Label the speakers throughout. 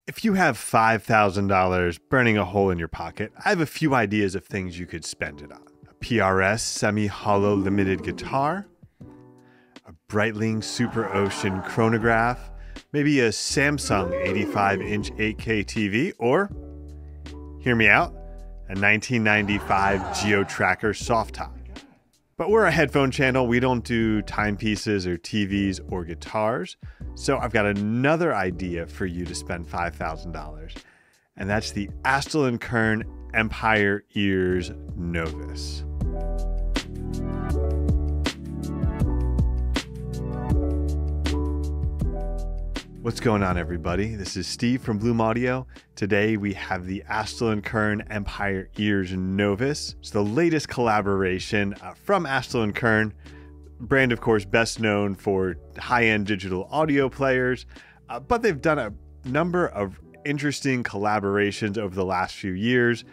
Speaker 1: If you have $5,000 burning a hole in your pocket, I have a few ideas of things you could spend it on. A PRS semi-hollow limited guitar, a Breitling Super Ocean chronograph, maybe a Samsung 85-inch 8K TV, or, hear me out, a 1995 Geo Tracker soft top. But we're a headphone channel. We don't do timepieces or TVs or guitars. So I've got another idea for you to spend $5,000. And that's the Astell&Kern Empire Ears NOVUS. What's going on, everybody? This is Steve from Bloom Audio. Today we have the Astell&Kern Empire Ears NOVUS. It's the latest collaboration from Astell&Kern, brand of course best known for high-end digital audio players, but they've done a number of interesting collaborations over the last few years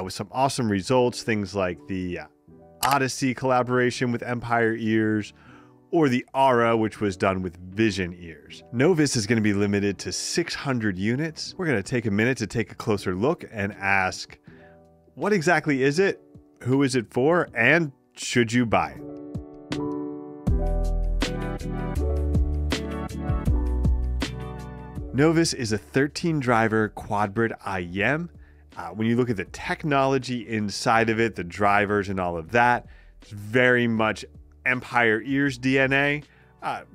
Speaker 1: with some awesome results, things like the Odyssey collaboration with Empire Ears, or the Aura, which was done with Vision Ears. NOVUS is going to be limited to 600 units. We're going to take a minute to take a closer look and ask, what exactly is it? Who is it for? And should you buy it? NOVUS is a 13-driver quadbrid IEM. When you look at the technology inside of it, the drivers and all of that, it's very much Empire Ears DNA.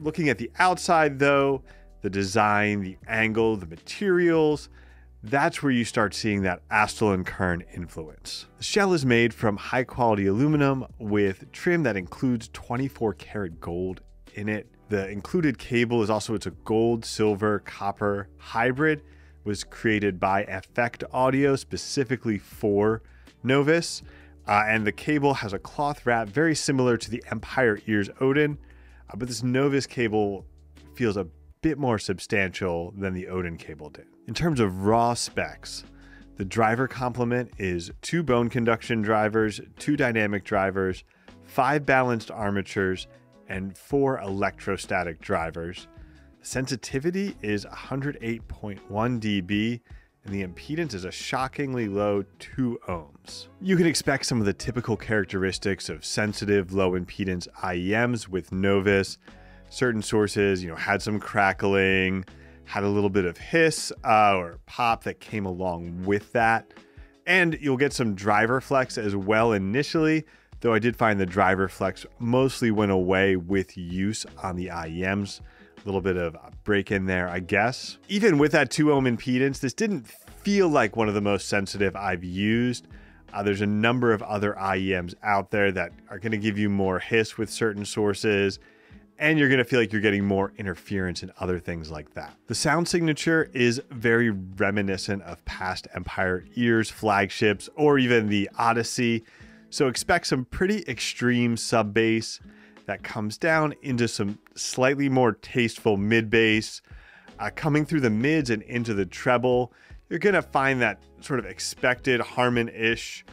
Speaker 1: Looking at the outside though, the design, the angle, the materials, that's where you start seeing that Astell&Kern influence. The shell is made from high quality aluminum with trim that includes 24 karat gold in it. The included cable is also, it's a gold, silver, copper hybrid. It was created by Effect Audio specifically for NOVUS. And the cable has a cloth wrap very similar to the Empire Ears Odin, but this NOVUS cable feels a bit more substantial than the Odin cable did. In terms of raw specs, the driver complement is 2 bone conduction drivers, 2 dynamic drivers, 5 balanced armatures, and 4 electrostatic drivers. The sensitivity is 108.1 dB, and the impedance is a shockingly low 2 ohms. You can expect some of the typical characteristics of sensitive low impedance IEMs with NOVUS. Certain sources, had some crackling, had a little bit of hiss or pop that came along with that. And you'll get some driver flex as well initially, though I did find the driver flex mostly went away with use on the IEMs. A little bit of a break in there, I guess. Even with that 2 ohm impedance, this didn't feel like one of the most sensitive I've used. There's a number of other IEMs out there that are going to give you more hiss with certain sources, and you're going to feel like you're getting more interference and other things like that. The sound signature is very reminiscent of past Empire Ears flagships or even the Odyssey, so expect some pretty extreme sub bass that comes down into some slightly more tasteful mid bass. Coming through the mids and into the treble, you're gonna find that sort of expected Harman-ish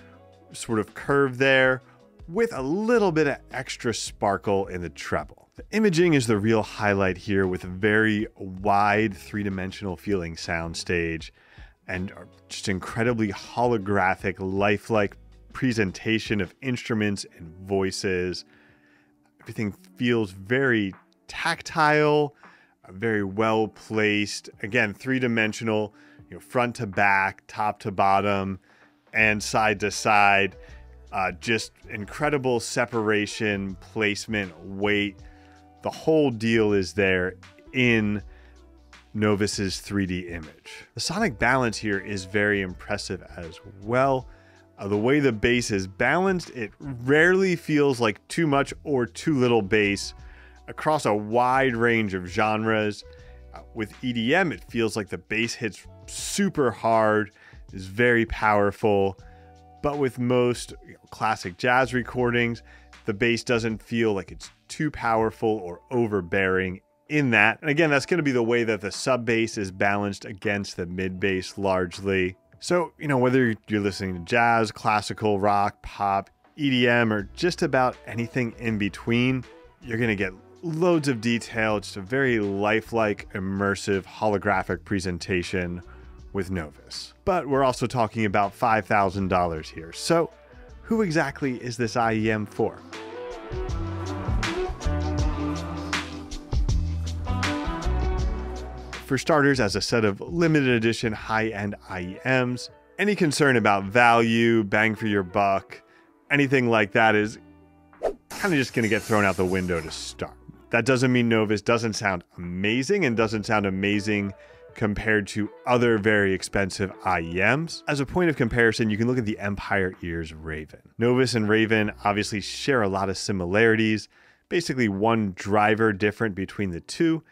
Speaker 1: sort of curve there with a little bit of extra sparkle in the treble. The imaging is the real highlight here with a very wide 3-dimensional feeling soundstage and just incredibly holographic, lifelike presentation of instruments and voices. Everything feels very tactile, very well placed. Again, 3-dimensional, front to back, top to bottom, and side to side. Just incredible separation, placement, weight. The whole deal is there in NOVUS's 3D image. The sonic balance here is very impressive as well. The way the bass is balanced, it rarely feels like too much or too little bass across a wide range of genres. With EDM, it feels like the bass hits super hard, is very powerful, but with most classic jazz recordings, the bass doesn't feel like it's too powerful or overbearing in that. And again, that's going to be the way that the sub bass is balanced against the mid bass largely. So, whether you're listening to jazz, classical, rock, pop, EDM, or just about anything in between, you're going to get loads of detail. It's a very lifelike, immersive, holographic presentation with Novus. But we're also talking about $5,000 here. So who exactly is this IEM for? For starters, as a set of limited edition high-end IEMs, any concern about value, bang for your buck, anything like that is kind of just going to get thrown out the window to start. That doesn't mean Novus doesn't sound amazing and doesn't sound amazing compared to other very expensive IEMs. As a point of comparison, you can look at the Empire Ears Raven. Novus and Raven obviously share a lot of similarities, basically one driver different between the two.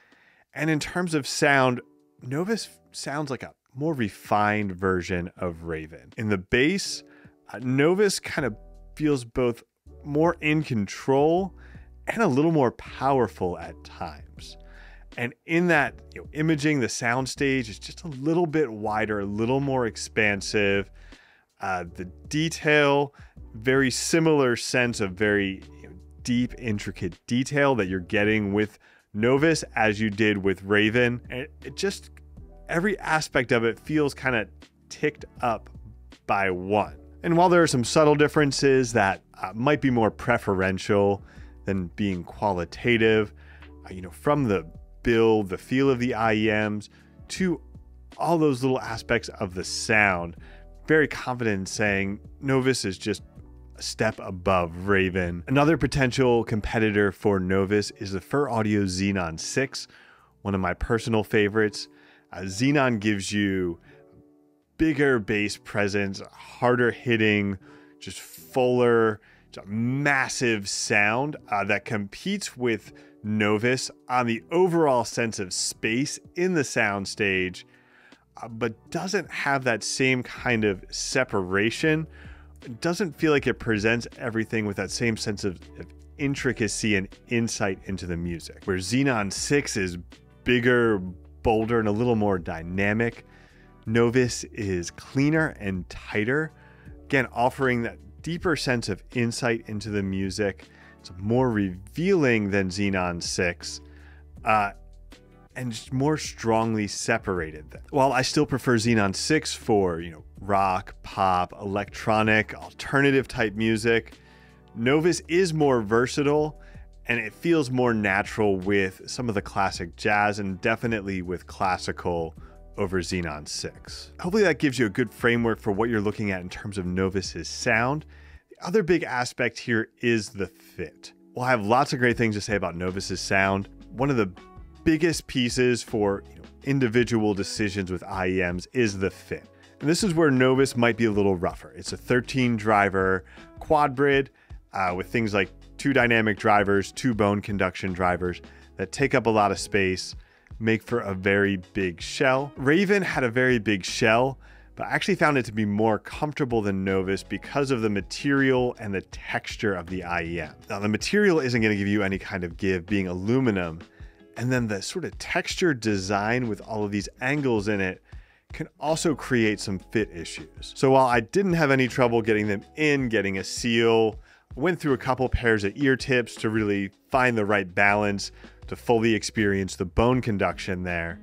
Speaker 1: And in terms of sound, Novus sounds like a more refined version of Raven. In the bass, Novus kind of feels both more in control and a little more powerful at times. And in that imaging, the soundstage is just a little bit wider, a little more expansive. The detail, very similar sense of very deep, intricate detail that you're getting with Novus as you did with Raven. And it just, every aspect of it feels kind of ticked up by one. And while there are some subtle differences that might be more preferential than being qualitative, from the build, the feel of the IEMs, to all those little aspects of the sound, very confident in saying Novus is just a step above Raven. Another potential competitor for Novus is the Fur Audio Xenon 6, one of my personal favorites. Xenon gives you bigger bass presence, harder hitting, just fuller, just massive sound that competes with Novus on the overall sense of space in the soundstage, but doesn't have that same kind of separation. It doesn't feel like it presents everything with that same sense of intricacy and insight into the music. Where Xenon 6 is bigger, bolder, and a little more dynamic, Novus is cleaner and tighter, again offering that deeper sense of insight into the music. It's more revealing than Xenon 6, and just more strongly separated. While I still prefer Xenon 6 for rock, pop, electronic, alternative type music, Novus is more versatile and it feels more natural with some of the classic jazz and definitely with classical over Xenon 6. Hopefully that gives you a good framework for what you're looking at in terms of Novus's sound. The other big aspect here is the fit. Well, I have lots of great things to say about Novus's sound. One of the biggest pieces for individual decisions with IEMs is the fit. And this is where Novus might be a little rougher. It's a 13 driver quad brid with things like 2 dynamic drivers, 2 bone conduction drivers that take up a lot of space, make for a very big shell. Raven had a very big shell, but I actually found it to be more comfortable than Novus because of the material and the texture of the IEM. Now, the material isn't going to give you any kind of give, being aluminum, and then the sort of texture design with all of these angles in it can also create some fit issues. So while I didn't have any trouble getting them in, getting a seal, I went through a couple pairs of ear tips to really find the right balance to fully experience the bone conduction there.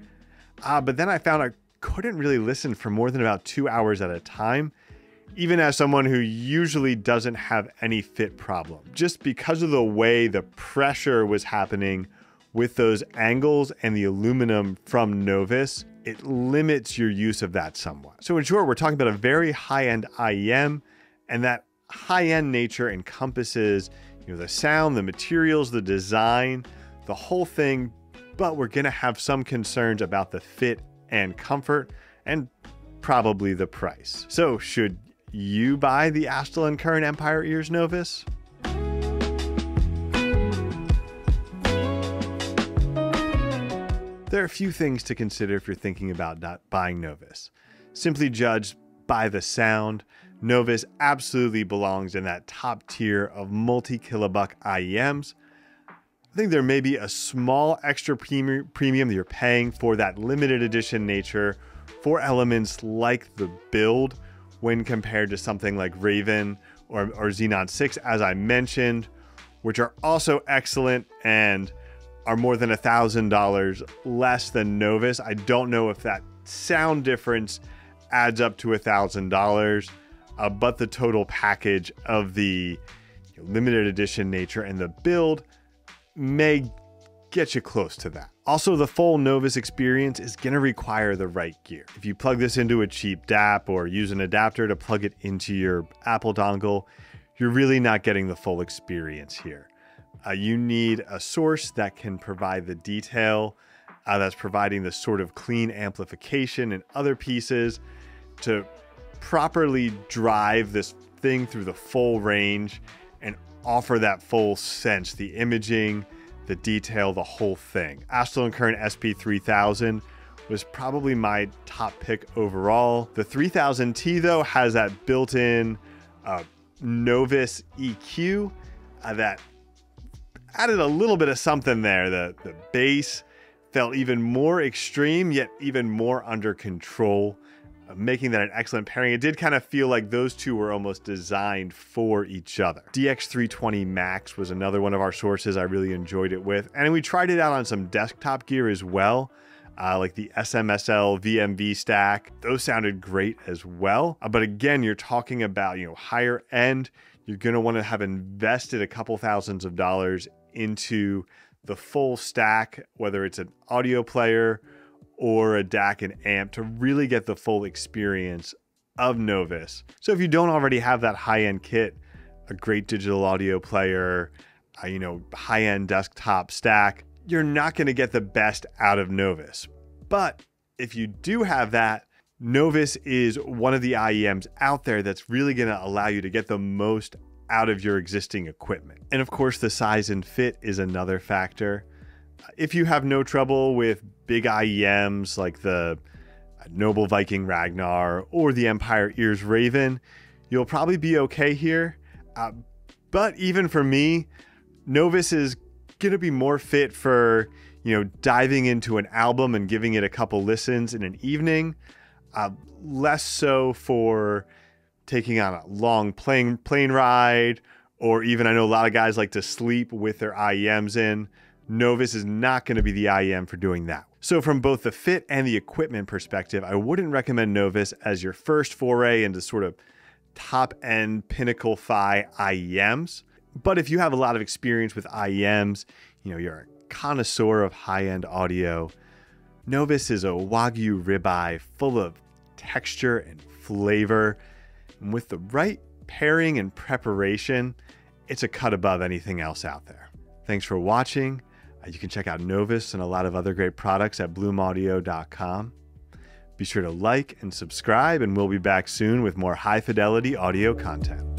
Speaker 1: But then I found I couldn't really listen for more than about 2 hours at a time, even as someone who usually doesn't have any fit problem. Just because of the way the pressure was happening with those angles and the aluminum from Novus, it limits your use of that somewhat. So in short, we're talking about a very high-end IEM, and that high-end nature encompasses the sound, the materials, the design, the whole thing, but we're gonna have some concerns about the fit and comfort, and probably the price. So should you buy the Astell&Kern and Empire Ears Novus? There are a few things to consider if you're thinking about not buying Novus. Simply judged by the sound, Novus absolutely belongs in that top tier of multi-kilobuck IEMs. I think there may be a small extra premium that you're paying for that limited edition nature for elements like the build when compared to something like Raven or Xenon 6, as I mentioned, which are also excellent and are more than $1,000 less than Novus. I don't know if that sound difference adds up to $1,000, but the total package of the limited edition nature and the build may get you close to that. Also, the full Novus experience is going to require the right gear. If you plug this into a cheap DAP or use an adapter to plug it into your Apple dongle, you're really not getting the full experience here. You need a source that can provide the detail, that's providing the sort of clean amplification and other pieces to properly drive this thing through the full range and offer that full sense, the imaging, the detail, the whole thing. Astell&Kern SP3000 was probably my top pick overall. The 3000T though has that built-in NOVUS EQ that added a little bit of something there. The bass felt even more extreme, yet even more under control, making that an excellent pairing. It did kind of feel like those two were almost designed for each other. DX320 Max was another one of our sources I really enjoyed it with. And we tried it out on some desktop gear as well, like the SMSL VMV stack. Those sounded great as well. But again, you're talking about, higher end. You're going to want to have invested a couple thousands of dollars into the full stack, whether it's an audio player or a DAC and amp, to really get the full experience of Novus. So if you don't already have that high-end kit, a great digital audio player, high-end desktop stack, you're not going to get the best out of Novus. But if you do have that, Novus is one of the IEMs out there that's really going to allow you to get the most out of your existing equipment. And of course, the size and fit is another factor. If you have no trouble with big IEMs like the Noble Viking Ragnar or the Empire Ears Raven, you'll probably be okay here. But even for me, Novus is going to be more fit for, diving into an album and giving it a couple listens in an evening. Less so for taking on a long plane ride, or even, I know a lot of guys like to sleep with their IEMs in. Novus is not going to be the IEM for doing that. So from both the fit and the equipment perspective, I wouldn't recommend Novus as your first foray into sort of top-end Pinnacle Fi IEMs. But if you have a lot of experience with IEMs, you're a connoisseur of high-end audio, Novus is a Wagyu ribeye full of texture and flavor. And with the right pairing and preparation, it's a cut above anything else out there. Thanks for watching. You can check out Novus and a lot of other great products at bloomaudio.com. Be sure to like and subscribe, and we'll be back soon with more high-fidelity audio content.